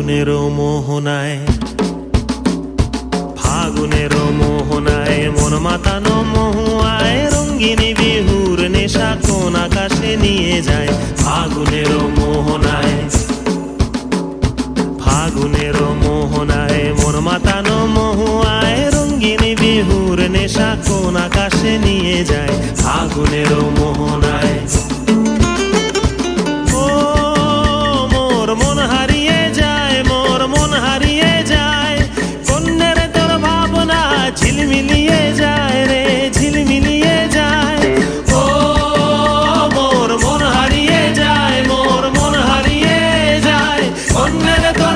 ফাগুনেরও মোহনায়, ফাগুনেরও মোহনায় মন মাতানো মহুয়ায় রঙ্গিনী বিহুর নেশা কোন আকাশে নিয়ে যায়। ফাগুনেরও মোহনায়, ফাগুনেরও মোহনায় মন মাতানো মহুয়ায় রঙ্গিনী বিহুর নেশা কোন আকাশে নিয়ে যায়। ফাগুনেরও মোহনায়।